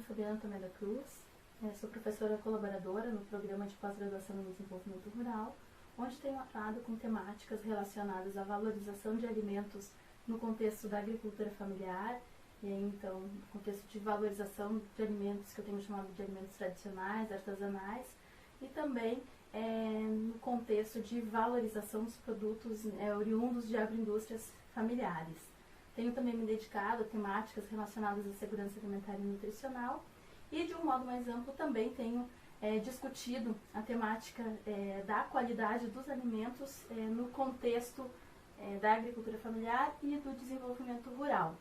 Fabiana Tomé da Cruz, sou professora colaboradora no programa de pós-graduação em desenvolvimento rural, onde tenho atuado com temáticas relacionadas à valorização de alimentos no contexto da agricultura familiar, e então no contexto de valorização de alimentos que eu tenho chamado de alimentos tradicionais, artesanais, e também no contexto de valorização dos produtos oriundos de agroindústrias familiares. Tenho também me dedicado a temáticas relacionadas à segurança alimentar e nutricional e, de um modo mais amplo, também tenho discutido a temática da qualidade dos alimentos no contexto da agricultura familiar e do desenvolvimento rural.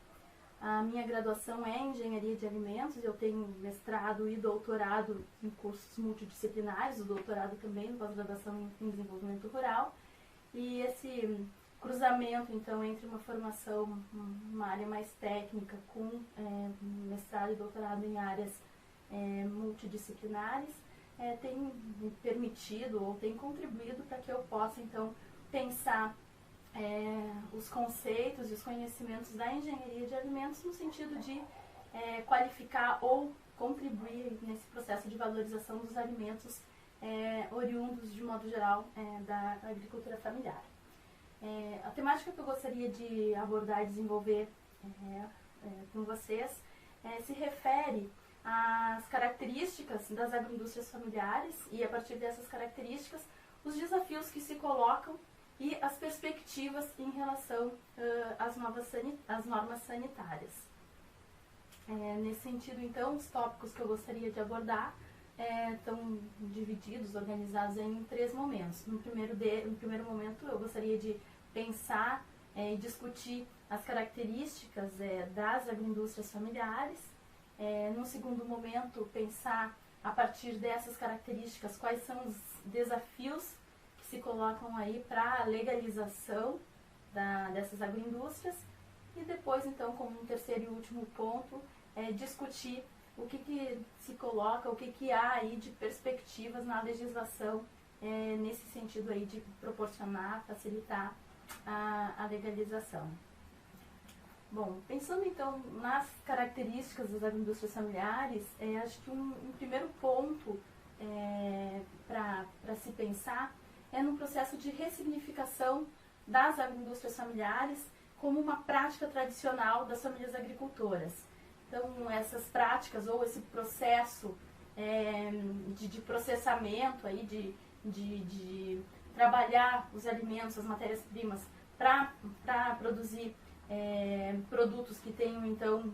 A minha graduação é em Engenharia de Alimentos, eu tenho mestrado e doutorado em cursos multidisciplinares, o doutorado também no pós-graduação em Desenvolvimento Rural, e esse cruzamento, então, entre uma formação, uma área mais técnica, com mestrado e doutorado em áreas multidisciplinares, tem me permitido ou tem contribuído para que eu possa, então, pensar os conceitos e os conhecimentos da engenharia de alimentos no sentido de qualificar ou contribuir nesse processo de valorização dos alimentos oriundos, de modo geral, da agricultura familiar. A temática que eu gostaria de abordar e desenvolver com vocês se refere às características das agroindústrias familiares e, a partir dessas características, os desafios que se colocam e as perspectivas em relação às normas sanitárias. Nesse sentido, então, os tópicos que eu gostaria de abordar estão divididos, organizados em 3 momentos. No primeiro momento, eu gostaria de pensar e discutir as características das agroindústrias familiares. No segundo momento, pensar, a partir dessas características, quais são os desafios que se colocam aí para a legalização dessas agroindústrias. E depois, então, como um terceiro e último ponto, discutir o que se coloca, o que há aí de perspectivas na legislação nesse sentido aí de proporcionar, facilitar a legalização. Bom, pensando então nas características das agroindústrias familiares, acho que um primeiro ponto para se pensar é no processo de ressignificação das agroindústrias familiares como uma prática tradicional das famílias agricultoras. Então, essas práticas ou esse processo de processamento, aí, de trabalhar os alimentos, as matérias-primas, para produzir produtos que tenham, então,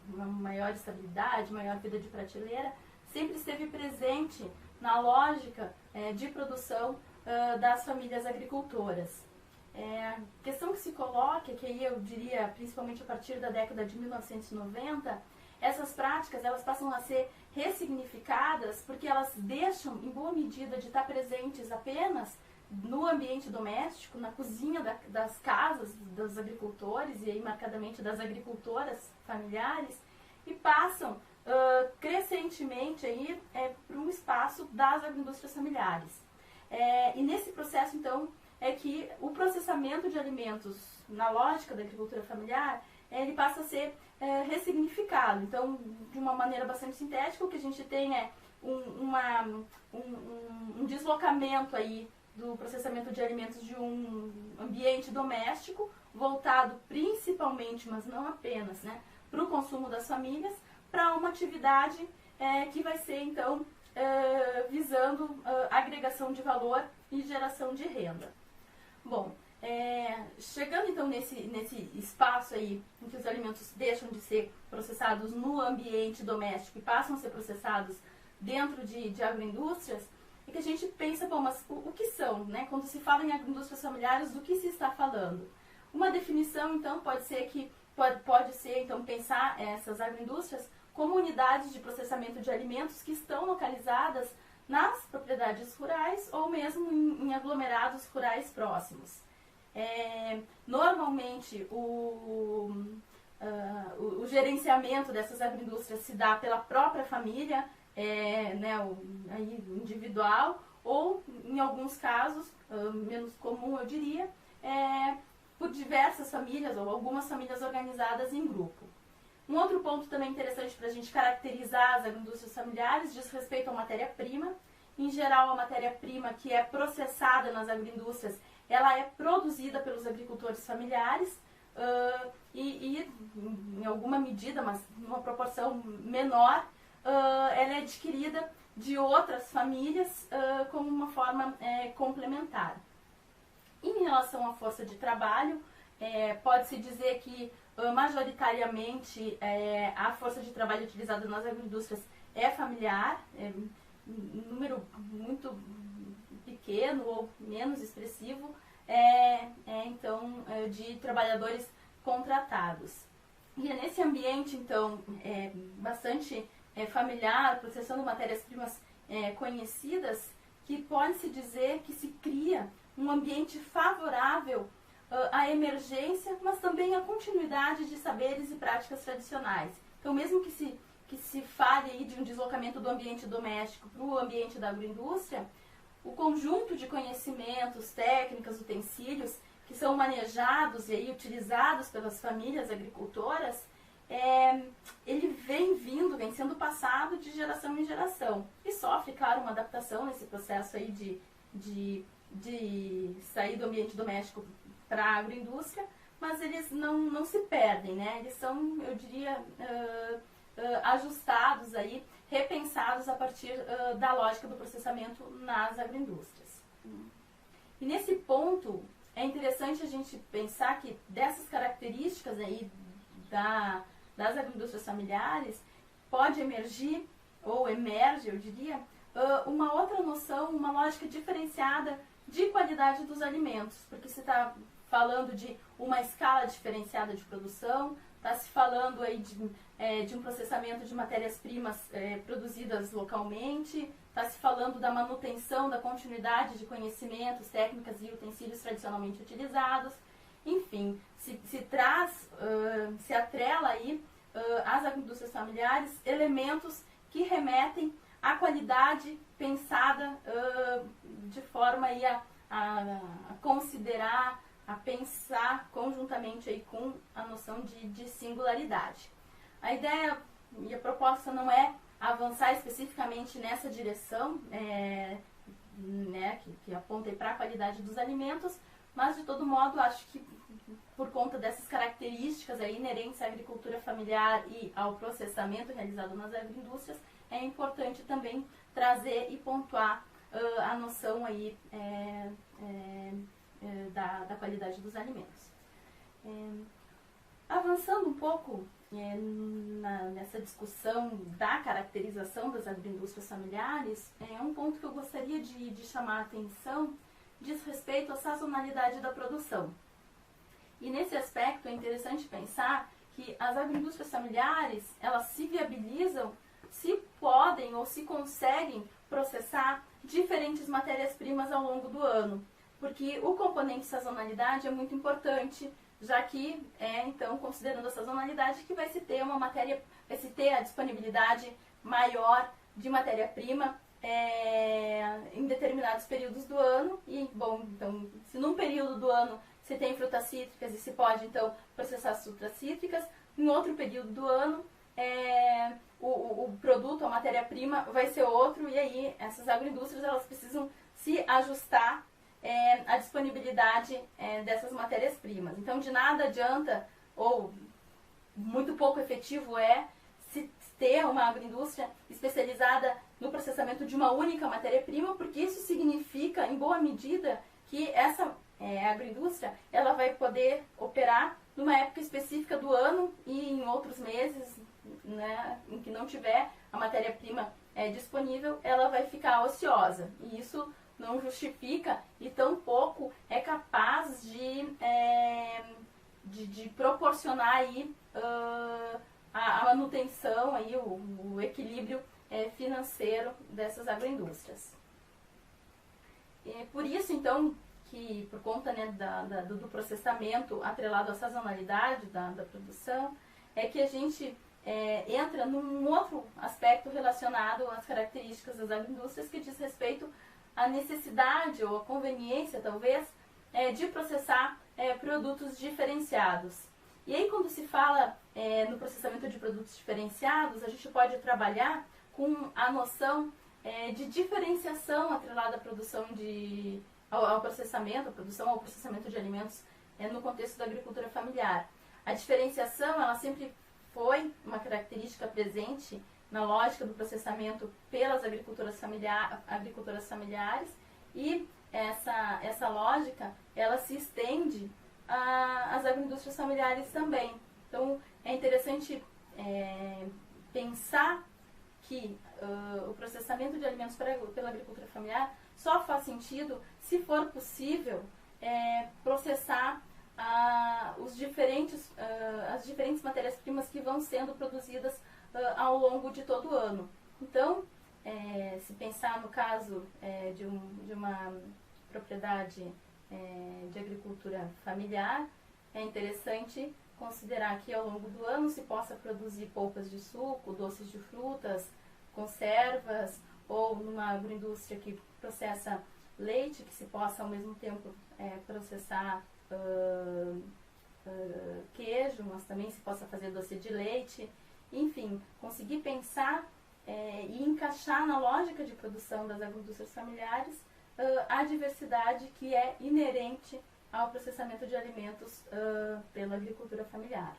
uma maior estabilidade, maior vida de prateleira, sempre esteve presente na lógica de produção das famílias agricultoras. A questão que se coloca, que aí eu diria, principalmente a partir da década de 1990, essas práticas elas passam a ser ressignificadas porque elas deixam, em boa medida, de estar presentes apenas no ambiente doméstico, na cozinha das casas dos agricultores, e aí marcadamente das agricultoras familiares, e passam crescentemente para um espaço das agroindústrias familiares. E nesse processo, então, é que o processamento de alimentos na lógica da agricultura familiar, ele passa a ser ressignificado. Então, de uma maneira bastante sintética, o que a gente tem é um deslocamento aí do processamento de alimentos de um ambiente doméstico, voltado principalmente, mas não apenas, para o consumo das famílias, para uma atividade que vai ser, então, visando agregação de valor e geração de renda. Bom, chegando então nesse espaço aí em que os alimentos deixam de ser processados no ambiente doméstico e passam a ser processados dentro de agroindústrias, é que a gente pensa, bom, mas o que são, Quando se fala em agroindústrias familiares, do que se está falando? Uma definição, então, pode ser então, pensar essas agroindústrias como unidades de processamento de alimentos que estão localizadas nas propriedades rurais ou mesmo em aglomerados rurais próximos. Normalmente, o gerenciamento dessas agroindústrias se dá pela própria família individual ou, em alguns casos, menos comum eu diria, por diversas famílias ou algumas famílias organizadas em grupo. Um outro ponto também interessante para a gente caracterizar as agroindústrias familiares diz respeito à matéria-prima. Em geral, a matéria-prima que é processada nas agroindústrias, ela é produzida pelos agricultores familiares e em alguma medida, mas numa proporção menor, ela é adquirida de outras famílias como uma forma complementar. Em relação à força de trabalho, pode-se dizer que majoritariamente a força de trabalho utilizada nas agroindústrias é familiar, um número muito pequeno ou menos expressivo então de trabalhadores contratados. E é nesse ambiente então bastante familiar, processando matérias-primas conhecidas, que pode-se dizer que se cria um ambiente favorável à emergência, mas também à continuidade de saberes e práticas tradicionais. Então, mesmo que se fale aí de um deslocamento do ambiente doméstico para o ambiente da agroindústria, o conjunto de conhecimentos, técnicas, utensílios que são manejados e aí utilizados pelas famílias agricultoras, ele vem sendo passado de geração em geração. E sofre, claro, uma adaptação nesse processo aí de sair do ambiente doméstico para a agroindústria, mas eles não se perdem, né? Eles são, eu diria, ajustados aí, repensados a partir da lógica do processamento nas agroindústrias. E nesse ponto é interessante a gente pensar que dessas características aí das agroindústrias familiares pode emergir, ou emerge, eu diria, uma outra noção, uma lógica diferenciada de qualidade dos alimentos, porque se está falando de uma escala diferenciada de produção, está se falando aí de um processamento de matérias-primas produzidas localmente, está se falando da manutenção, da continuidade de conhecimentos, técnicas e utensílios tradicionalmente utilizados. Enfim, se atrela aí às agroindústrias familiares elementos que remetem à qualidade pensada de forma aí a considerar, a pensar conjuntamente aí com a noção de singularidade. A ideia e a proposta não é avançar especificamente nessa direção, que aponta para a qualidade dos alimentos, mas de todo modo acho que por conta dessas características aí inerentes à agricultura familiar e ao processamento realizado nas agroindústrias, é importante também trazer e pontuar a noção aí da qualidade dos alimentos. Avançando um pouco nessa discussão da caracterização das agroindústrias familiares, um ponto que eu gostaria de chamar a atenção diz respeito à sazonalidade da produção. E nesse aspecto é interessante pensar que as agroindústrias familiares, elas se viabilizam se podem ou se conseguem processar diferentes matérias-primas ao longo do ano. Porque o componente sazonalidade é muito importante, já que então, considerando a sazonalidade, que vai se ter a disponibilidade maior de matéria-prima em determinados períodos do ano. E, bom, então, se num período do ano se tem frutas cítricas e se pode, então, processar as frutas cítricas, em outro período do ano, o produto, a matéria-prima, vai ser outro, e aí essas agroindústrias elas precisam se ajustar à disponibilidade dessas matérias-primas. Então, de nada adianta, ou muito pouco efetivo se ter uma agroindústria especializada no processamento de uma única matéria-prima, porque isso significa, em boa medida, que essa agroindústria ela vai poder operar numa época específica do ano e em outros meses, né, em que não tiver a matéria-prima disponível, ela vai ficar ociosa. E isso não justifica e tampouco é capaz de proporcionar aí, a manutenção, aí, o equilíbrio financeiro dessas agroindústrias. Por isso, então, que por conta, né, do processamento atrelado à sazonalidade da produção, é que a gente entra num outro aspecto relacionado às características das agroindústrias, que diz respeito à necessidade ou à conveniência, talvez, de processar produtos diferenciados. E aí, quando se fala no processamento de produtos diferenciados, a gente pode trabalhar com a noção de diferenciação atrelada à produção ao processamento, à produção ao processamento de alimentos no contexto da agricultura familiar. A diferenciação, ela sempre foi uma característica presente na lógica do processamento pelas agricultoras familiares, e essa lógica, ela se estende às agroindústrias familiares também. Então, é interessante pensar que o processamento de alimentos pela agricultura familiar só faz sentido se for possível processar as diferentes matérias-primas que vão sendo produzidas ao longo de todo o ano. Então, se pensar no caso de uma propriedade de agricultura familiar, é interessante considerar que ao longo do ano se possa produzir polpas de suco, doces de frutas, conservas, ou numa agroindústria que processa leite, que se possa ao mesmo tempo processar queijo, mas também se possa fazer doce de leite. Enfim, conseguir pensar e encaixar na lógica de produção das agroindústrias familiares a diversidade que é inerente ao processamento de alimentos pela agricultura familiar.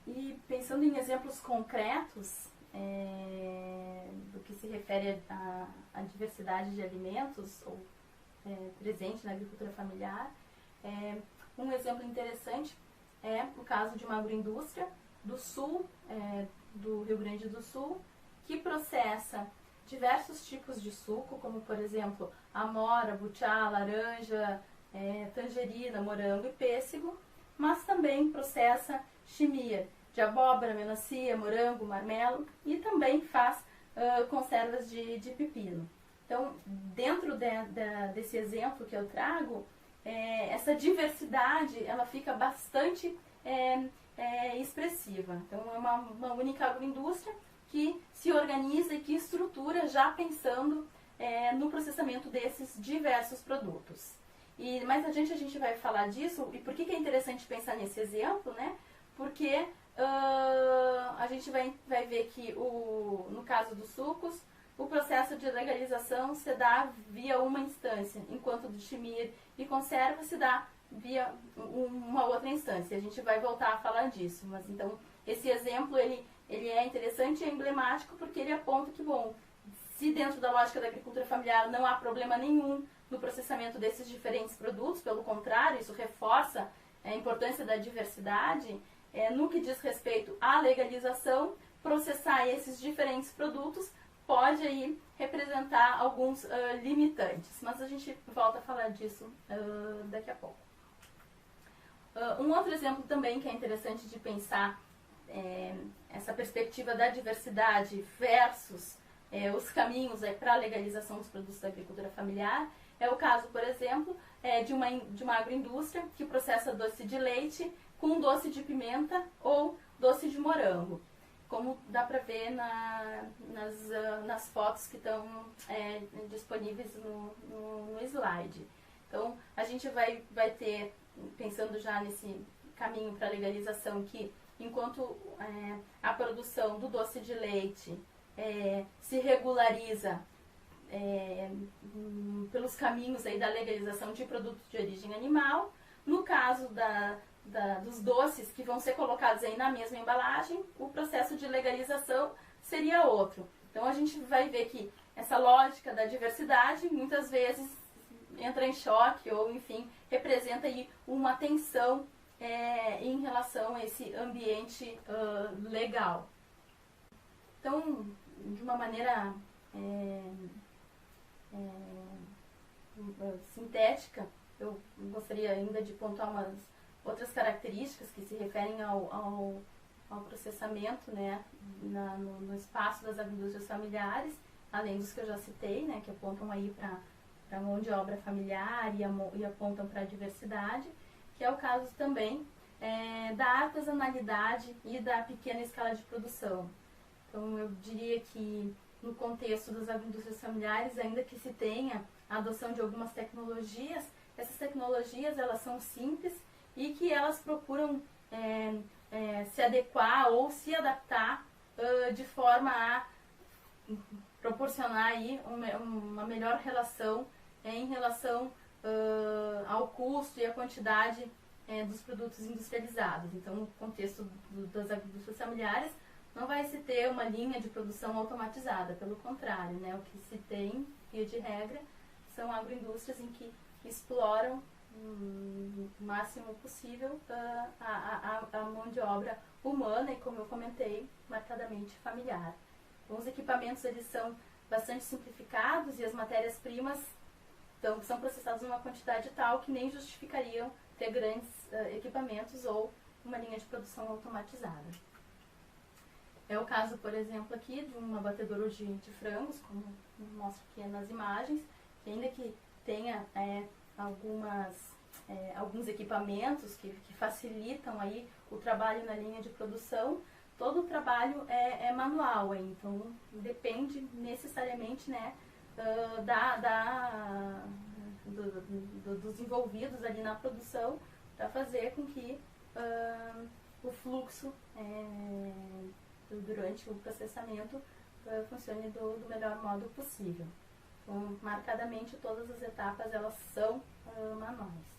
E pensando em exemplos concretos do que se refere à diversidade de alimentos ou presente na agricultura familiar, um exemplo interessante é o caso de uma agroindústria do sul, do Rio Grande do Sul, que processa diversos tipos de suco, como por exemplo amora, buchá, laranja, tangerina, morango e pêssego, mas também processa chimia de abóbora, melancia, morango, marmelo, e também faz conservas de pepino. Então, dentro desse exemplo que eu trago, essa diversidade ela fica bastante expressiva. Então, é uma única agroindústria que se organiza e que estrutura já pensando no processamento desses diversos produtos. Mas a gente vai falar disso, e por que é interessante pensar nesse exemplo, né? Porque a gente vai ver que, no caso dos sucos, o processo de legalização se dá via uma instância, enquanto do chimia e conserva se dá via uma outra instância. A gente vai voltar a falar disso, mas então esse exemplo ele é interessante e emblemático porque ele aponta que, bom, se dentro da lógica da agricultura familiar não há problema nenhum no processamento desses diferentes produtos, pelo contrário, isso reforça a importância da diversidade, no que diz respeito à legalização, processar esses diferentes produtos pode aí representar alguns limitantes, mas a gente volta a falar disso daqui a pouco. Um outro exemplo também que é interessante de pensar essa perspectiva da diversidade versus os caminhos para a legalização dos produtos da agricultura familiar é o caso, por exemplo, de uma agroindústria que processa doce de leite com doce de pimenta ou doce de morango, como dá para ver nas fotos que estão disponíveis no slide. Então, a gente vai ter, pensando já nesse caminho para a legalização, que enquanto a produção do doce de leite se regulariza pelos caminhos aí da legalização de produtos de origem animal, no caso dos doces que vão ser colocados aí na mesma embalagem, o processo de legalização seria outro. Então a gente vai ver que essa lógica da diversidade muitas vezes entra em choque ou, enfim, representa aí uma tensão em relação a esse ambiente legal. Então, de uma maneira sintética, eu gostaria ainda de pontuar umas outras características que se referem ao processamento, né, no espaço das agroindústrias familiares, além dos que eu já citei, né, que apontam aí para a mão de obra familiar e apontam para a diversidade, que é o caso também da artesanalidade e da pequena escala de produção. Então, eu diria que no contexto das agroindústrias familiares, ainda que se tenha a adoção de algumas tecnologias, essas tecnologias elas são simples e que elas procuram se adequar ou se adaptar de forma a proporcionar aí uma melhor relação em relação ao custo e à quantidade dos produtos industrializados. Então, no contexto das agriculturas familiares, não vai se ter uma linha de produção automatizada, pelo contrário, né? O que se tem, via de regra, são agroindústrias em que exploram o máximo possível a mão de obra humana e, como eu comentei, marcadamente familiar. Então, os equipamentos eles são bastante simplificados e as matérias-primas são processadas numa quantidade tal que nem justificariam ter grandes equipamentos ou uma linha de produção automatizada. É o caso, por exemplo, aqui de um abatedouro de frangos, como mostro aqui nas imagens, que ainda que tenha alguns equipamentos que facilitam aí o trabalho na linha de produção, todo o trabalho é manual, então depende necessariamente, né, dos envolvidos ali na produção para fazer com que o fluxo durante o processamento funcione do melhor modo possível. Então, marcadamente, todas as etapas elas são manuais.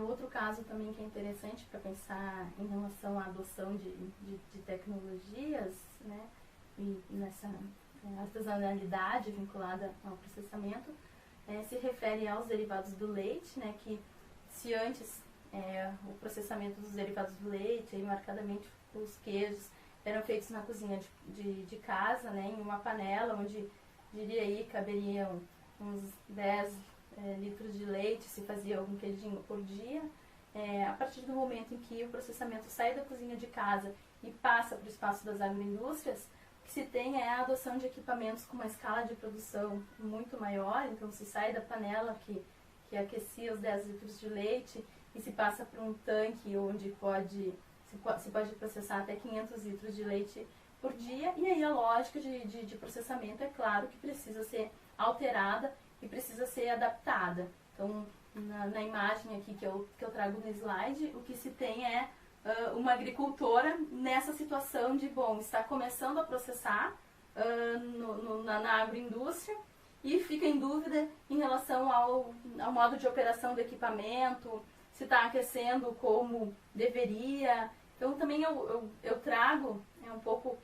Outro caso também que é interessante para pensar em relação à adoção de tecnologias, né, e nessa artesanalidade vinculada ao processamento, se refere aos derivados do leite, né, que se antes o processamento dos derivados do leite, aí marcadamente os queijos, eram feitos na cozinha de casa, né, em uma panela onde, diria aí, caberiam uns 10 litros de leite, se fazia algum queijinho por dia. A partir do momento em que o processamento sai da cozinha de casa e passa para o espaço das agroindústrias, o que se tem é a adoção de equipamentos com uma escala de produção muito maior. Então se sai da panela que aquecia os 10 litros de leite e se passa para um tanque onde se pode processar até 500 litros de leite por dia, e aí a lógica de processamento, é claro que precisa ser alterada e precisa ser adaptada. Então, na imagem aqui que eu trago no slide, o que se tem é uma agricultora nessa situação de, está começando a processar na agroindústria e fica em dúvida em relação ao modo de operação do equipamento, se está aquecendo como deveria. Então, também eu trago um pouco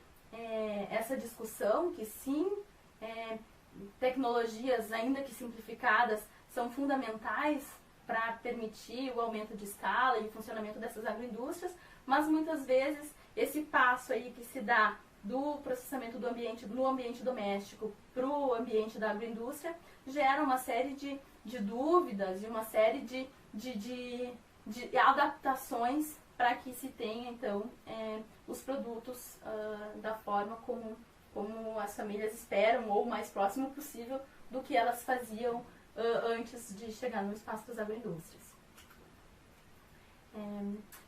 essa discussão que, sim, tecnologias, ainda que simplificadas, são fundamentais para permitir o aumento de escala e o funcionamento dessas agroindústrias, mas muitas vezes esse passo aí que se dá do processamento no ambiente doméstico para o ambiente da agroindústria gera uma série de dúvidas e uma série de adaptações para que se tenha, então, os produtos da forma como as famílias esperam, ou o mais próximo possível do que elas faziam antes de chegar no espaço das agroindústrias.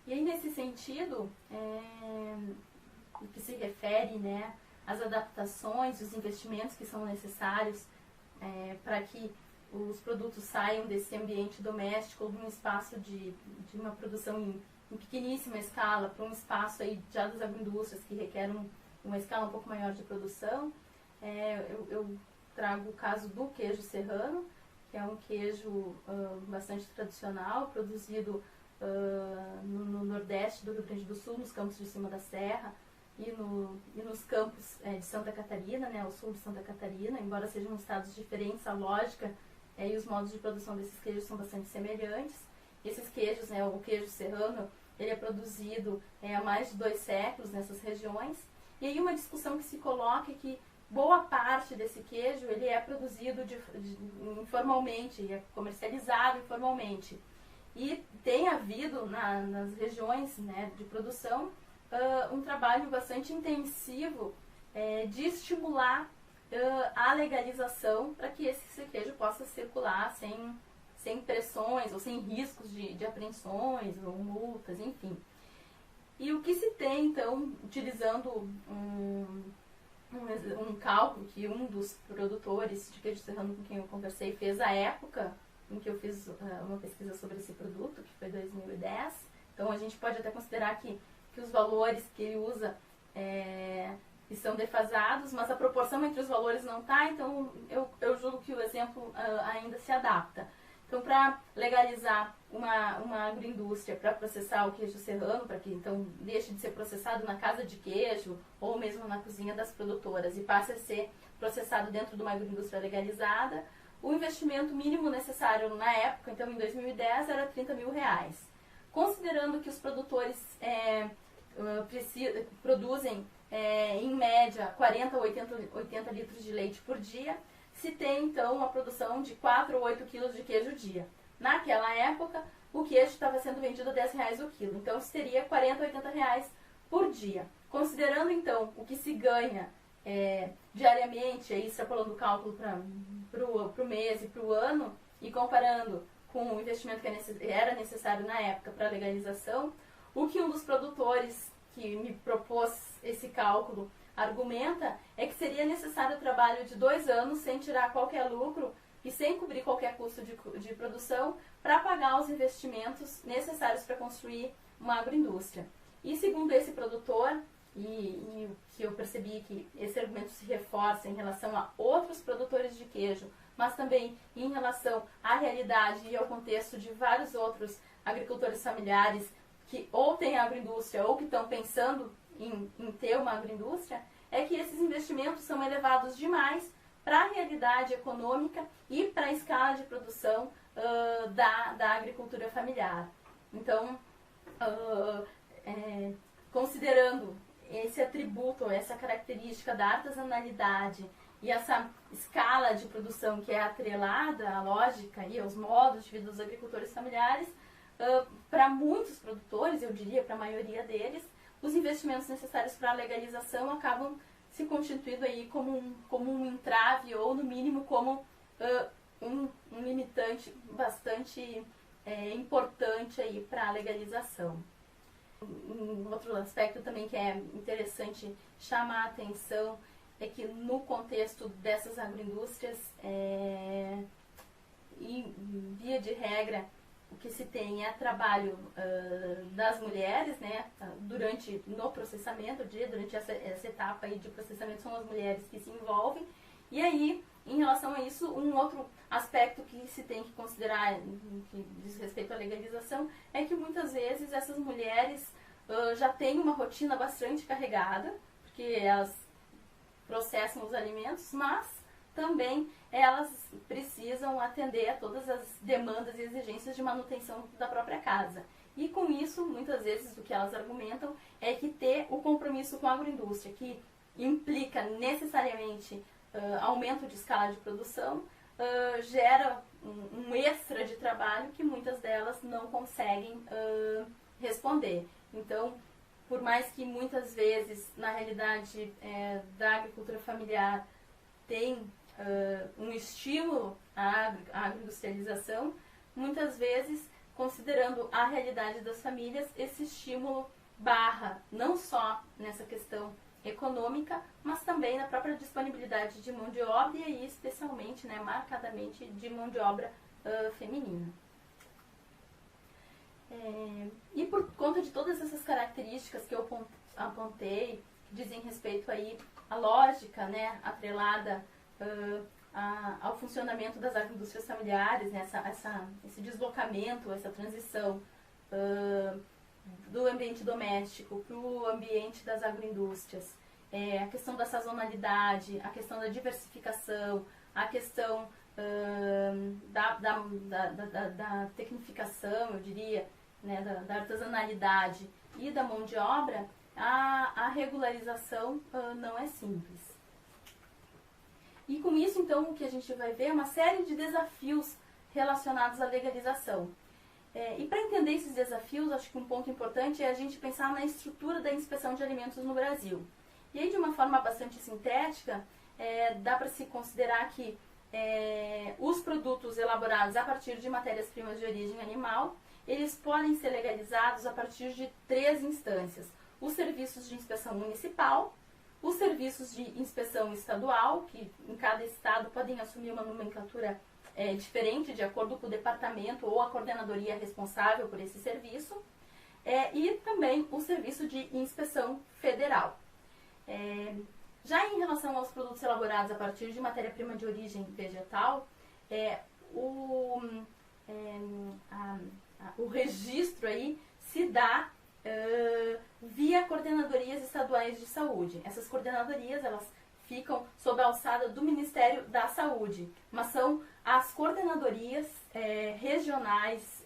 E aí, nesse sentido, o que se refere, né, às adaptações, os investimentos que são necessários para que os produtos saiam desse ambiente doméstico ou de um espaço de uma produção em pequeníssima escala para um espaço aí já das agroindústrias que requer uma escala um pouco maior de produção. Eu trago o caso do queijo serrano, que é um queijo bastante tradicional, produzido no nordeste do Rio Grande do Sul, nos campos de cima da serra, e nos campos de Santa Catarina, né, ao sul de Santa Catarina, embora sejam estados diferentes, a lógica e os modos de produção desses queijos são bastante semelhantes. Esses queijos, né, o queijo serrano, ele é produzido há mais de 2 séculos nessas regiões. E aí uma discussão que se coloca é que boa parte desse queijo ele é produzido informalmente, é comercializado informalmente. E tem havido nas regiões, né, de produção um trabalho bastante intensivo de estimular a legalização para que esse queijo possa circular sem pressões ou sem riscos de apreensões ou multas, enfim. E o que se tem, então, utilizando um cálculo que um dos produtores de queijo serrano com quem eu conversei fez à época em que eu fiz uma pesquisa sobre esse produto, que foi 2010. Então a gente pode até considerar que os valores que ele usa estão defasados, mas a proporção entre os valores não está, então eu julgo que o exemplo ainda se adapta. Então, para legalizar uma agroindústria para processar o queijo serrano, para que então deixe de ser processado na casa de queijo ou mesmo na cozinha das produtoras e passe a ser processado dentro de uma agroindústria legalizada, o investimento mínimo necessário na época, então em 2010, era R$30 mil. Considerando que os produtores produzem em média 40 ou 80 litros de leite por dia, se tem então uma produção de 4 ou 8 quilos de queijo dia. Naquela época, o queijo estava sendo vendido a R$10 o quilo, então seria 40 ou 80 reais por dia. Considerando então o que se ganha diariamente, aí extrapolando o cálculo para o mês e para o ano, e comparando com o investimento que era necessário na época para a legalização, o que um dos produtores que me propôs esse cálculo argumenta é que seria necessário o trabalho de 2 anos sem tirar qualquer lucro e sem cobrir qualquer custo de produção para pagar os investimentos necessários para construir uma agroindústria. E segundo esse produtor, e que eu percebi que esse argumento se reforça em relação a outros produtores de queijo, mas também em relação à realidade e ao contexto de vários outros agricultores familiares que ou têm agroindústria ou que estão pensando em ter uma agroindústria, é que esses investimentos são elevados demais para a realidade econômica e para a escala de produção da agricultura familiar. Então, considerando esse atributo, essa característica da artesanalidade e essa escala de produção que é atrelada à lógica e aos modos de vida dos agricultores familiares, para muitos produtores, eu diria para a maioria deles, os investimentos necessários para a legalização acabam se constituindo aí como um entrave ou, no mínimo, como um limitante bastante importante aí para a legalização. Um outro aspecto também que é interessante chamar a atenção é que no contexto dessas agroindústrias, via de regra, o que se tem é trabalho das mulheres, né, no processamento, durante essa etapa aí de processamento são as mulheres que se envolvem. E aí, em relação a isso, um outro aspecto que se tem que considerar, que diz respeito à legalização, é que muitas vezes essas mulheres já têm uma rotina bastante carregada, porque elas processam os alimentos, mas também elas precisam atender a todas as demandas e exigências de manutenção da própria casa. E com isso, muitas vezes, o que elas argumentam é que ter o compromisso com a agroindústria, que implica necessariamente aumento de escala de produção, gera um extra de trabalho que muitas delas não conseguem responder. Então, por mais que muitas vezes, na realidade da agricultura familiar, tem um estímulo à agroindustrialização, muitas vezes, considerando a realidade das famílias, esse estímulo barra não só nessa questão econômica, mas também na própria disponibilidade de mão de obra e aí especialmente, marcadamente, de mão de obra feminina. E por conta de todas essas características que eu apontei, que dizem respeito aí à lógica, atrelada ao funcionamento das agroindústrias familiares, esse deslocamento, essa transição do ambiente doméstico para o ambiente das agroindústrias, a questão da sazonalidade, a questão da diversificação, a questão da tecnificação, eu diria, da artesanalidade e da mão de obra, a regularização não é simples. E com isso, então, o que a gente vai ver é uma série de desafios relacionados à legalização. E para entender esses desafios, acho que um ponto importante é a gente pensar na estrutura da inspeção de alimentos no Brasil. E aí, de uma forma bastante sintética, dá para se considerar que os produtos elaborados a partir de matérias-primas de origem animal, eles podem ser legalizados a partir de 3 instâncias. Os serviços de inspeção municipal, os serviços de inspeção estadual, que em cada estado podem assumir uma nomenclatura diferente de acordo com o departamento ou a coordenadoria responsável por esse serviço, e também o serviço de inspeção federal. Já em relação aos produtos elaborados a partir de matéria-prima de origem vegetal, o registro aí se dá via coordenadorias estaduais de saúde. Essas coordenadorias, elas ficam sob a alçada do Ministério da Saúde, mas são as coordenadorias regionais,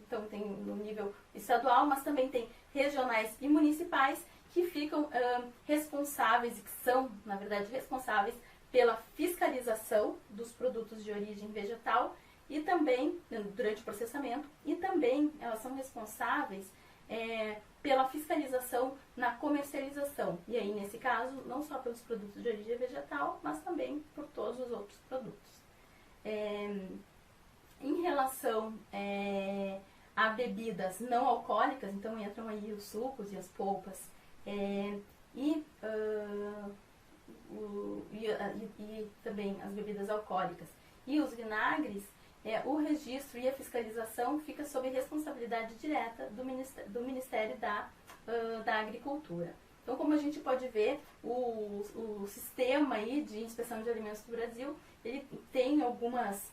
então tem no nível estadual, mas também tem regionais e municipais, que ficam responsáveis, e que são, na verdade, responsáveis pela fiscalização dos produtos de origem vegetal e também, durante o processamento, e também elas são responsáveis pela fiscalização na comercialização. E aí, nesse caso, não só pelos produtos de origem vegetal, mas também por todos os outros produtos. Em relação a bebidas não alcoólicas, então entram aí os sucos e as polpas, e também as bebidas alcoólicas e os vinagres, o registro e a fiscalização fica sob responsabilidade direta do Ministério da Agricultura. Então, como a gente pode ver, o sistema aí de inspeção de alimentos do Brasil, ele tem algumas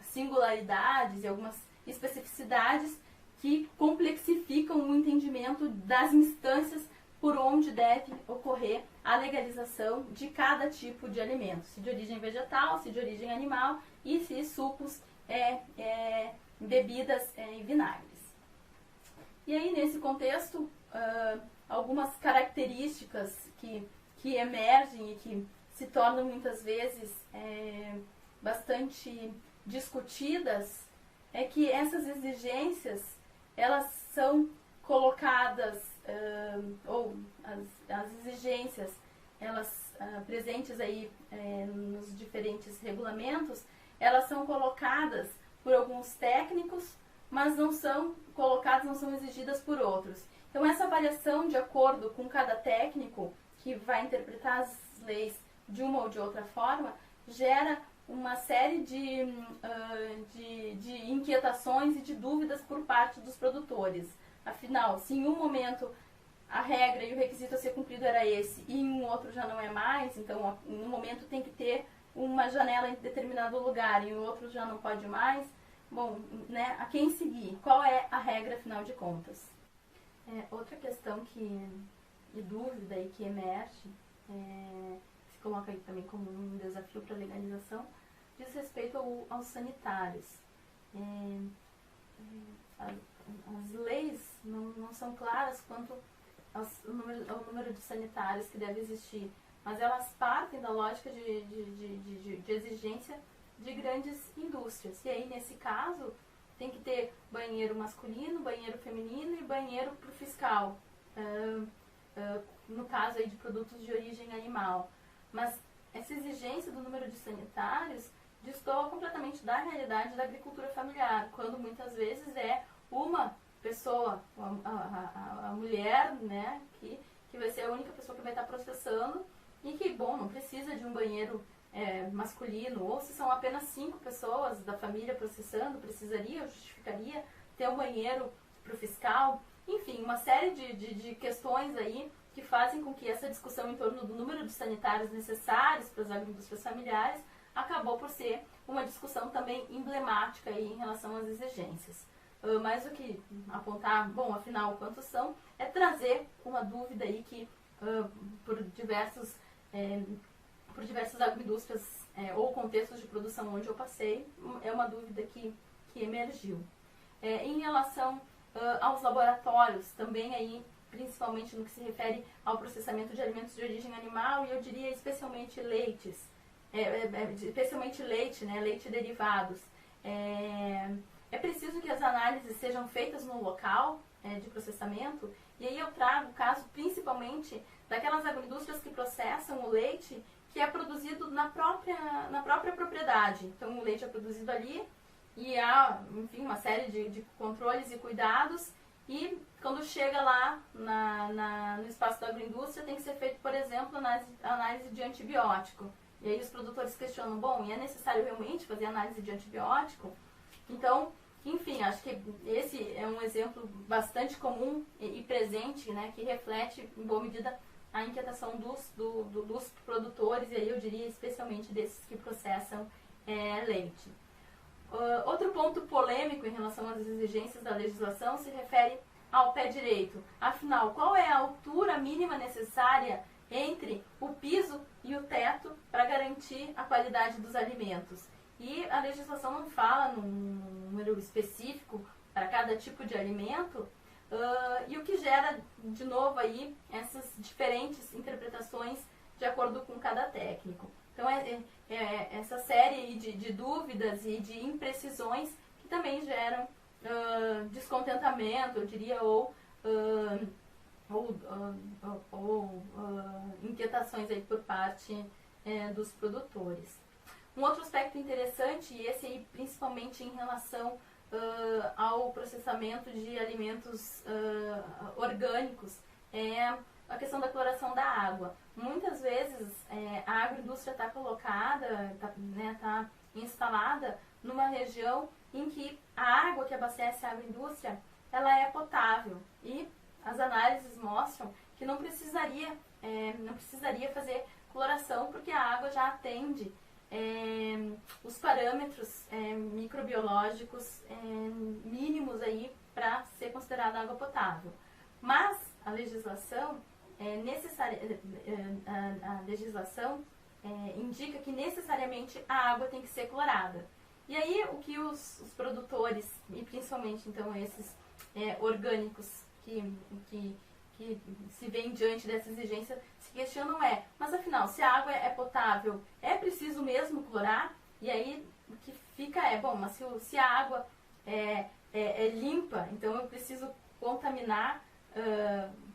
singularidades e algumas especificidades que complexificam o entendimento das instâncias por onde deve ocorrer a legalização de cada tipo de alimento, se de origem vegetal, se de origem animal e se sucos, bebidas e vinagres. E aí, nesse contexto, algumas características que emergem e que se tornam muitas vezes bastante discutidas é que essas exigências, elas são colocadas, ou as exigências, elas presentes aí nos diferentes regulamentos, elas são colocadas por alguns técnicos, mas não são colocadas, não são exigidas por outros. Então, essa variação de acordo com cada técnico que vai interpretar as leis de uma ou de outra forma, gera uma série de inquietações e de dúvidas por parte dos produtores. Afinal, se em um momento a regra e o requisito a ser cumprido era esse e em um outro já não é mais, então em um momento tem que ter uma janela em determinado lugar e em outro já não pode mais, bom, né, a quem seguir? Qual é a regra, afinal de contas? Outra questão e dúvida e que emerge, se coloca aí também como um desafio para a legalização, diz respeito aos sanitários. As leis não são claras quanto ao número de sanitários que deve existir, mas elas partem da lógica de exigência de grandes indústrias. E aí, nesse caso, tem que ter banheiro masculino, banheiro feminino e banheiro para o fiscal, no caso aí de produtos de origem animal. Mas essa exigência do número de sanitários destoa completamente da realidade da agricultura familiar, quando muitas vezes é uma pessoa, a mulher, né, que vai ser a única pessoa que vai estar processando e que, bom, não precisa de um banheiro masculino, ou se são apenas 5 pessoas da família processando, precisaria ou justificaria ter um banheiro para o fiscal. Enfim, uma série de questões aí que fazem com que essa discussão em torno do número de sanitários necessários para as agroindústrias familiares acabou por ser uma discussão também emblemática aí em relação às exigências. Mais do que apontar, bom, afinal, quantos são, é trazer uma dúvida aí que por diversas agroindústrias ou contextos de produção onde eu passei, é uma dúvida que emergiu. Em relação aos laboratórios, também aí, principalmente no que se refere ao processamento de alimentos de origem animal, e eu diria especialmente leites, especialmente leite, né, leite e derivados. É preciso que as análises sejam feitas no local de processamento, e aí eu trago o caso principalmente daquelas agroindústrias que processam o leite que é produzido na própria propriedade. Então, o leite é produzido ali e há, enfim, uma série de controles e cuidados, e quando chega lá no espaço da agroindústria tem que ser feito, por exemplo, análise de antibiótico. E aí os produtores questionam, bom, e é necessário realmente fazer análise de antibiótico? Então, enfim, acho que esse é um exemplo bastante comum e presente, né, que reflete, em boa medida, a inquietação dos produtores, e aí eu diria especialmente desses que processam leite. Outro ponto polêmico em relação às exigências da legislação se refere ao pé direito. Afinal, qual é a altura mínima necessária entre o piso e o teto para garantir a qualidade dos alimentos? E a legislação não fala num número específico para cada tipo de alimento, e o que gera, de novo, aí, essas diferentes interpretações de acordo com cada técnico. Então, essa série de dúvidas e de imprecisões que também geram descontentamento, eu diria, ou inquietações aí por parte dos produtores. Um outro aspecto interessante, e esse aí principalmente em relação ao processamento de alimentos orgânicos, é a questão da cloração da água. Muitas vezes a agroindústria está colocada, tá instalada numa região em que a água que abastece a agroindústria, ela é potável, e as análises mostram que não precisaria fazer cloração, porque a água já atende os parâmetros microbiológicos mínimos aí para ser considerada água potável. Mas a legislação indica que necessariamente a água tem que ser clorada. E aí o que os produtores, e principalmente então esses orgânicos que se veem diante dessa exigência, se questionam mas afinal, se a água é potável, é preciso mesmo clorar? E aí o que fica bom, mas se a água é limpa, então eu preciso contaminar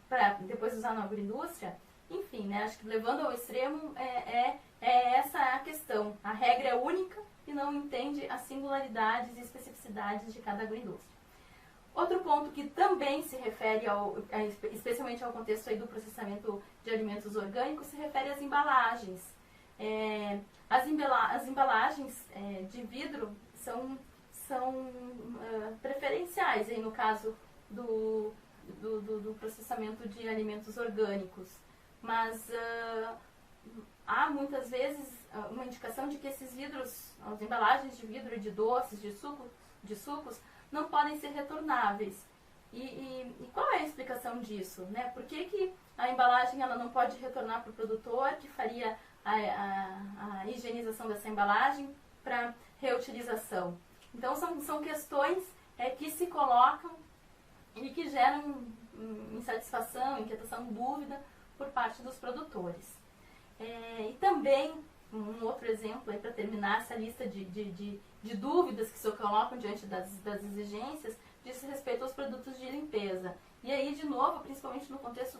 para depois usar na agroindústria? Enfim, né, acho que levando ao extremo essa a questão. A regra é única e não entende as singularidades e especificidades de cada agroindústria. Outro ponto que também se refere especialmente ao contexto aí do processamento de alimentos orgânicos, se refere às embalagens. As embalagens de vidro são preferenciais aí no caso do processamento de alimentos orgânicos. Mas há muitas vezes uma indicação de que esses vidros, as embalagens de vidro de doces, de sucos, não podem ser retornáveis. E qual é a explicação disso? Né? Por que a embalagem ela não pode retornar para o produtor, que faria a higienização dessa embalagem para reutilização? Então são questões que se colocam e que geram insatisfação, inquietação, dúvida por parte dos produtores. E também, um outro exemplo para terminar essa lista de dúvidas que se colocam diante das exigências, diz respeito aos produtos de limpeza. E aí, de novo, principalmente no contexto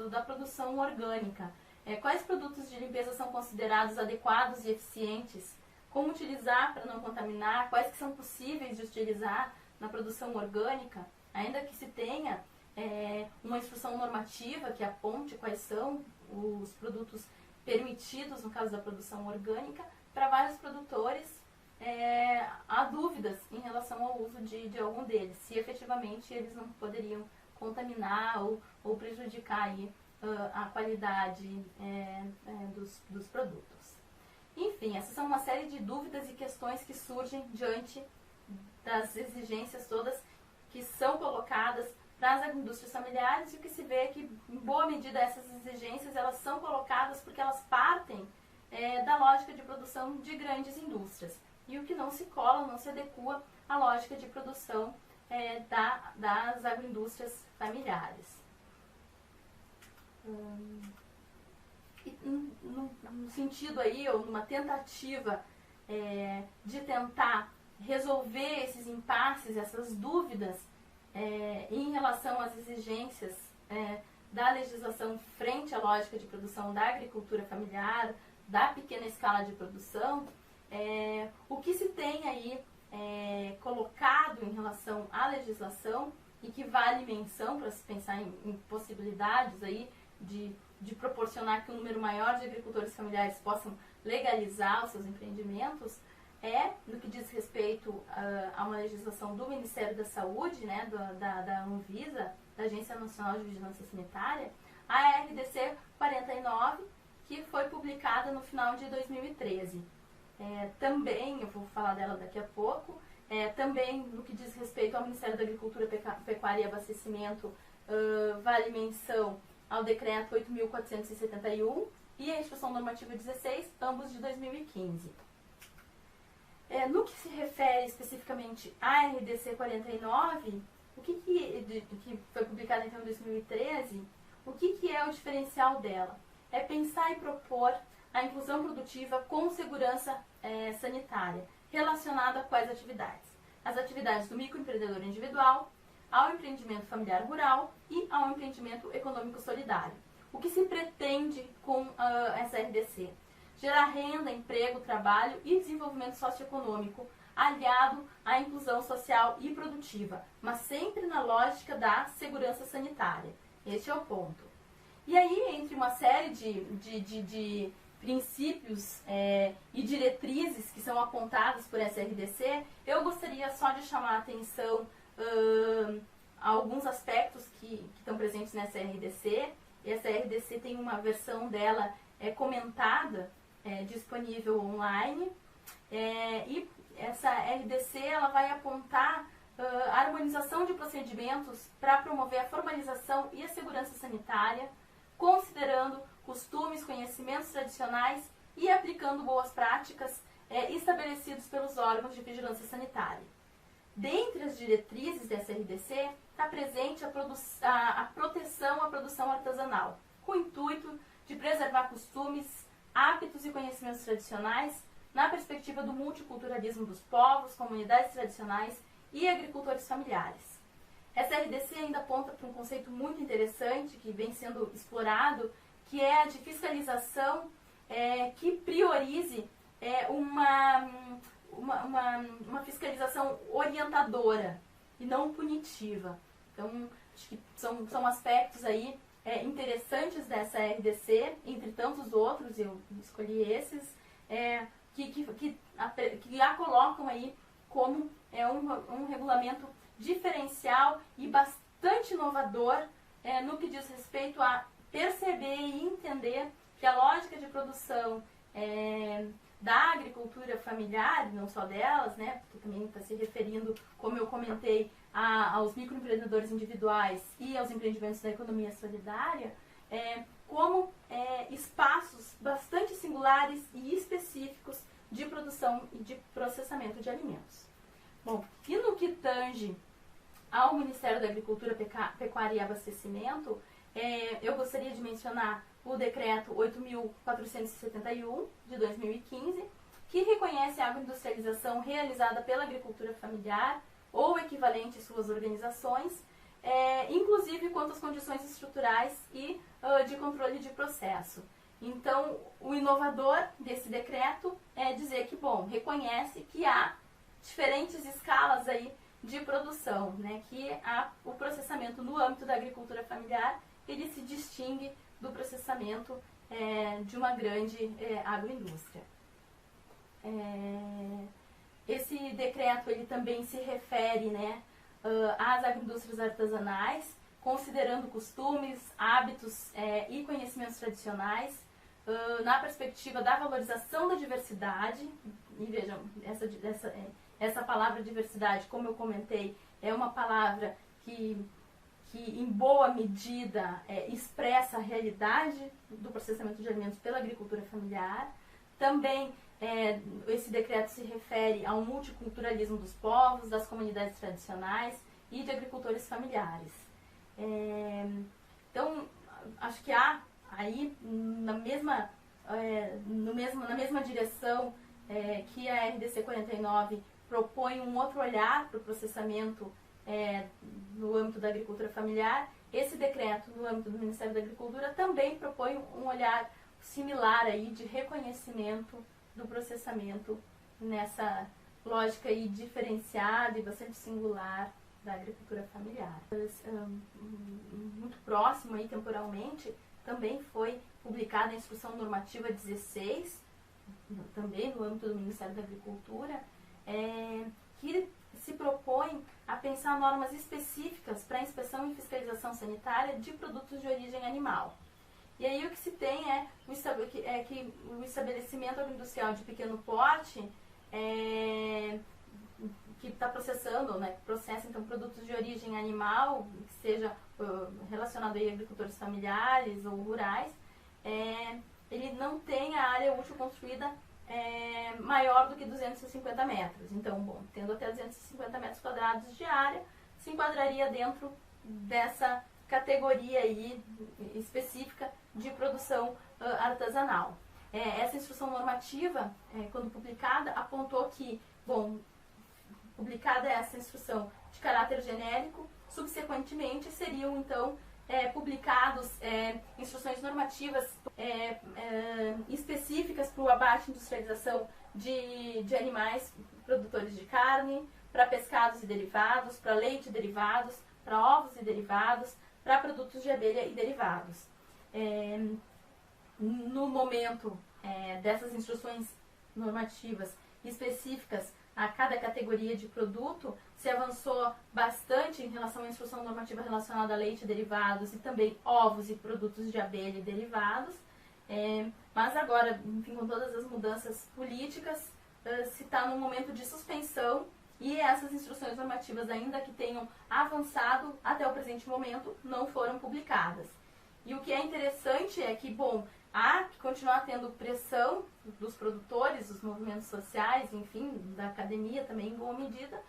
da produção orgânica. Quais produtos de limpeza são considerados adequados e eficientes? Como utilizar para não contaminar? Quais que são possíveis de utilizar na produção orgânica? Ainda que se tenha uma instrução normativa que aponte quais são os produtos permitidos, no caso da produção orgânica, para vários produtores há dúvidas em relação ao uso de algum deles, se efetivamente eles não poderiam contaminar ou prejudicar aí, a qualidade dos produtos. Enfim, essas são uma série de dúvidas e questões que surgem diante das exigências todas que são colocadas para as agroindústrias familiares, e o que se vê é que, em boa medida, essas exigências elas são colocadas porque elas partem da lógica de produção de grandes indústrias, e o que não se cola, não se adequa à lógica de produção das agroindústrias familiares. No sentido aí, ou numa tentativa de tentar resolver esses impasses, essas dúvidas em relação às exigências da legislação frente à lógica de produção da agricultura familiar, da pequena escala de produção, o que se tem aí colocado em relação à legislação e que vale menção para se pensar em possibilidades aí de proporcionar que um número maior de agricultores familiares possam legalizar os seus empreendimentos, no que diz respeito a uma legislação do Ministério da Saúde, né, da Anvisa, da Agência Nacional de Vigilância Sanitária, a RDC 49, que foi publicada no final de 2013. Também, eu vou falar dela daqui a pouco, também no que diz respeito ao Ministério da Agricultura, Pecuária e Abastecimento, vale menção ao Decreto 8.471 e a Instrução Normativa 16, ambos de 2015. No que se refere especificamente à RDC 49, que foi publicada então em 2013, o que é o diferencial dela? É pensar e propor a inclusão produtiva com segurança sanitária, relacionada a quais atividades? As atividades do microempreendedor individual, ao empreendimento familiar rural e ao empreendimento econômico solidário. O que se pretende com essa RDC? Gerar renda, emprego, trabalho e desenvolvimento socioeconômico, aliado à inclusão social e produtiva, mas sempre na lógica da segurança sanitária. Este é o ponto. E aí, entre uma série de princípios e diretrizes que são apontadas por essa RDC, eu gostaria só de chamar a atenção a alguns aspectos que estão presentes nessa RDC. Essa RDC tem uma versão dela comentada, disponível online, e essa RDC ela vai apontar a harmonização de procedimentos para promover a formalização e a segurança sanitária, considerando costumes, conhecimentos tradicionais e aplicando boas práticas estabelecidos pelos órgãos de vigilância sanitária. Dentre as diretrizes dessa RDC está presente a proteção à produção artesanal, com o intuito de preservar costumes, hábitos e conhecimentos tradicionais na perspectiva do multiculturalismo dos povos, comunidades tradicionais e agricultores familiares. Essa RDC ainda aponta para um conceito muito interessante que vem sendo explorado, que é a de fiscalização que priorize uma fiscalização orientadora e não punitiva. Então, acho que são aspectos aí interessantes dessa RDC, entre tantos outros, eu escolhi esses, que a colocam aí como um regulamento diferencial e bastante inovador no que diz respeito a perceber e entender que a lógica de produção da agricultura familiar, não só delas, né, porque também está se referindo, como eu comentei, aos microempreendedores individuais e aos empreendimentos da economia solidária, como espaços bastante singulares e específicos de produção e de processamento de alimentos. Bom, e no que tange ao Ministério da Agricultura, Pecuária e Abastecimento, eu gostaria de mencionar o Decreto 8.471, de 2015, que reconhece a agroindustrialização realizada pela agricultura familiar ou equivalente em suas organizações, inclusive quanto às condições estruturais e de controle de processo. Então, o inovador desse decreto é dizer que, reconhece que há diferentes escalas aí de produção, né, que o processamento no âmbito da agricultura familiar, ele se distingue do processamento de uma grande agroindústria. Esse decreto ele também se refere, né, às agroindústrias artesanais, considerando costumes, hábitos e conhecimentos tradicionais, na perspectiva da valorização da diversidade. E vejam, essa palavra diversidade, como eu comentei, é uma palavra que em boa medida expressa a realidade do processamento de alimentos pela agricultura familiar. Também esse decreto se refere ao multiculturalismo dos povos, das comunidades tradicionais e de agricultores familiares. Então, acho que há aí, na mesma direção que a RDC 49 propõe um outro olhar para o processamento no âmbito da agricultura familiar, esse decreto no âmbito do Ministério da Agricultura também propõe um olhar similar aí de reconhecimento do processamento nessa lógica aí diferenciada e bastante singular da agricultura familiar. Muito próximo aí temporalmente também foi publicada a Instrução Normativa 16, também no âmbito do Ministério da Agricultura, que se propõe a pensar normas específicas para a inspeção e fiscalização sanitária de produtos de origem animal. E aí o que se tem é que o estabelecimento agroindustrial de pequeno porte, que está processando, né, processa então produtos de origem animal, que seja relacionado a agricultores familiares ou rurais, ele não tem a área útil construída maior do que 250 metros. Então, bom, tendo até 250 metros quadrados de área, se enquadraria dentro dessa categoria aí específica de produção artesanal. Essa instrução normativa, quando publicada, apontou que, bom, publicada essa instrução de caráter genérico, subsequentemente seriam então publicados instruções normativas específicas para o abate e industrialização de animais produtores de carne, para pescados e derivados, para leite e derivados, para ovos e derivados, para produtos de abelha e derivados. No momento dessas instruções normativas específicas a cada categoria de produto, se avançou bastante em relação à instrução normativa relacionada a leite e derivados e também ovos e produtos de abelha e derivados. Mas agora, enfim, com todas as mudanças políticas, se está num momento de suspensão e essas instruções normativas, ainda que tenham avançado até o presente momento, não foram publicadas. E o que é interessante é que, bom, há que continuar tendo pressão dos produtores, dos movimentos sociais, enfim, da academia também em boa medida,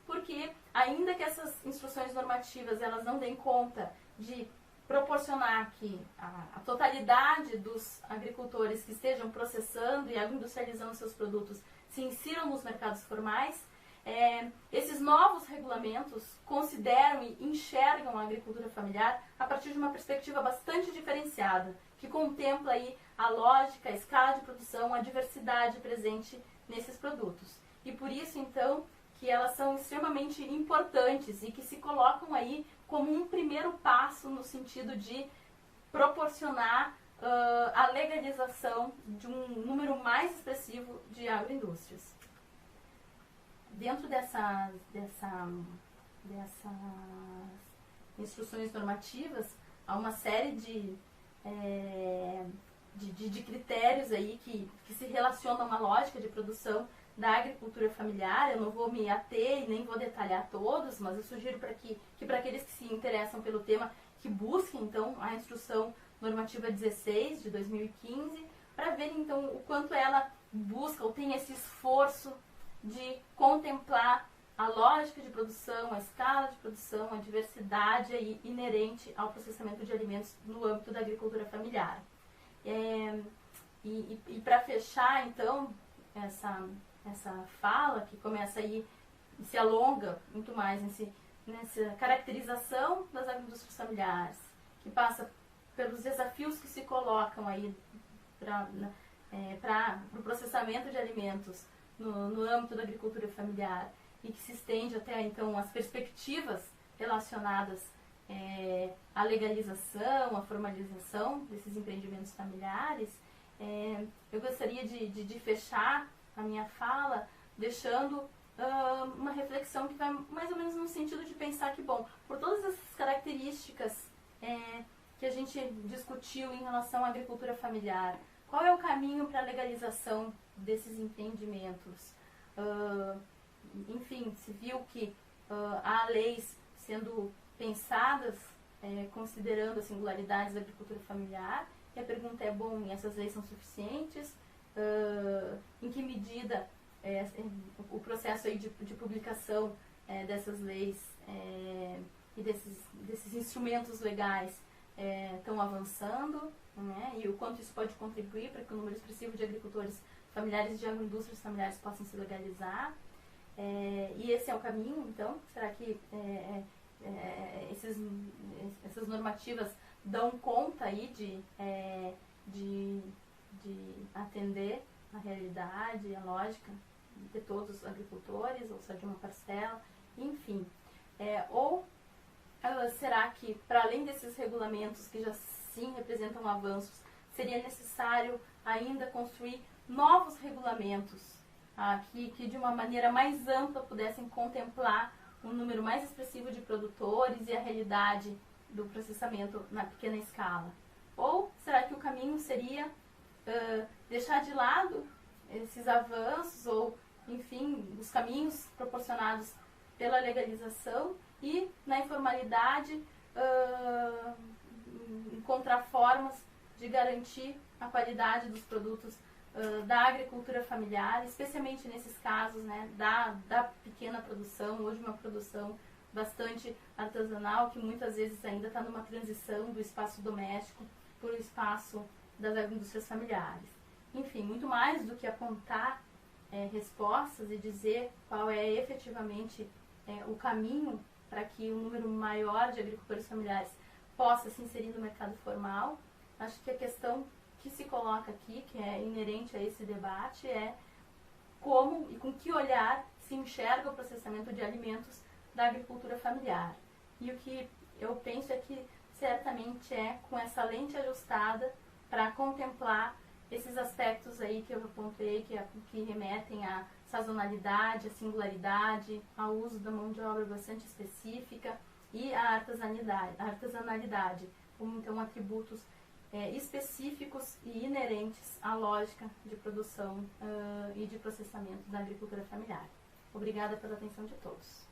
porque ainda que essas instruções normativas elas não deem conta de proporcionar que a totalidade dos agricultores que estejam processando e agroindustrializando seus produtos se insiram nos mercados formais, esses novos regulamentos consideram e enxergam a agricultura familiar a partir de uma perspectiva bastante diferenciada, que contempla aí a lógica, a escala de produção, a diversidade presente nesses produtos. E por isso, então, que elas são extremamente importantes e que se colocam aí como um primeiro passo no sentido de proporcionar a legalização de um número mais expressivo de agroindústrias. Dentro dessas instruções normativas, há uma série de critérios aí que se relacionam a uma lógica de produção da agricultura familiar. Eu não vou me ater e nem vou detalhar todos, mas eu sugiro para aqueles que se interessam pelo tema que busquem então a instrução normativa 16 de 2015 para verem então o quanto ela busca ou tem esse esforço de contemplar a lógica de produção, a escala de produção, a diversidade aí inerente ao processamento de alimentos no âmbito da agricultura familiar. E para fechar, então, essa fala, que começa aí e se alonga muito mais nessa caracterização das agroindústrias familiares, que passa pelos desafios que se colocam aí para o processamento de alimentos no âmbito da agricultura familiar e que se estende até então as perspectivas relacionadas à legalização, à formalização desses empreendimentos familiares. Eu gostaria de fechar a minha fala deixando uma reflexão que vai mais ou menos no sentido de pensar que, bom, por todas essas características que a gente discutiu em relação à agricultura familiar, qual é o caminho para a legalização desses empreendimentos? Enfim, se viu que há leis sendo pensadas considerando as singularidades da agricultura familiar, e a pergunta é, bom, essas leis são suficientes? Em que medida o processo aí de publicação dessas leis e desses instrumentos legais estão avançando, né? E o quanto isso pode contribuir para que o número expressivo de agricultores familiares e de agroindústrias familiares possam se legalizar. E esse é o caminho, então? Será que essas normativas dão conta aí de atender a realidade, a lógica de todos os agricultores, ou só de uma parcela, enfim. Ou será que, para além desses regulamentos que já sim representam avanços, seria necessário ainda construir novos regulamentos que de uma maneira mais ampla pudessem contemplar um número mais expressivo de produtores e a realidade do processamento na pequena escala? Ou será que o caminho seria deixar de lado esses avanços ou, enfim, os caminhos proporcionados pela legalização e, na informalidade, encontrar formas de garantir a qualidade dos produtos da agricultura familiar, especialmente nesses casos, né, da pequena produção, hoje uma produção bastante artesanal, que muitas vezes ainda está numa transição do espaço doméstico para o espaço das indústrias familiares. Enfim, muito mais do que apontar respostas e dizer qual é efetivamente o caminho para que um número maior de agricultores familiares possa se inserir no mercado formal, acho que a questão que se coloca aqui, que é inerente a esse debate, é como e com que olhar se enxerga o processamento de alimentos da agricultura familiar. E o que eu penso é que certamente é com essa lente ajustada para contemplar esses aspectos aí que eu apontei, que remetem à sazonalidade, à singularidade, ao uso da mão de obra bastante específica e à artesanalidade, como então atributos específicos e inerentes à lógica de produção e de processamento da agricultura familiar. Obrigada pela atenção de todos.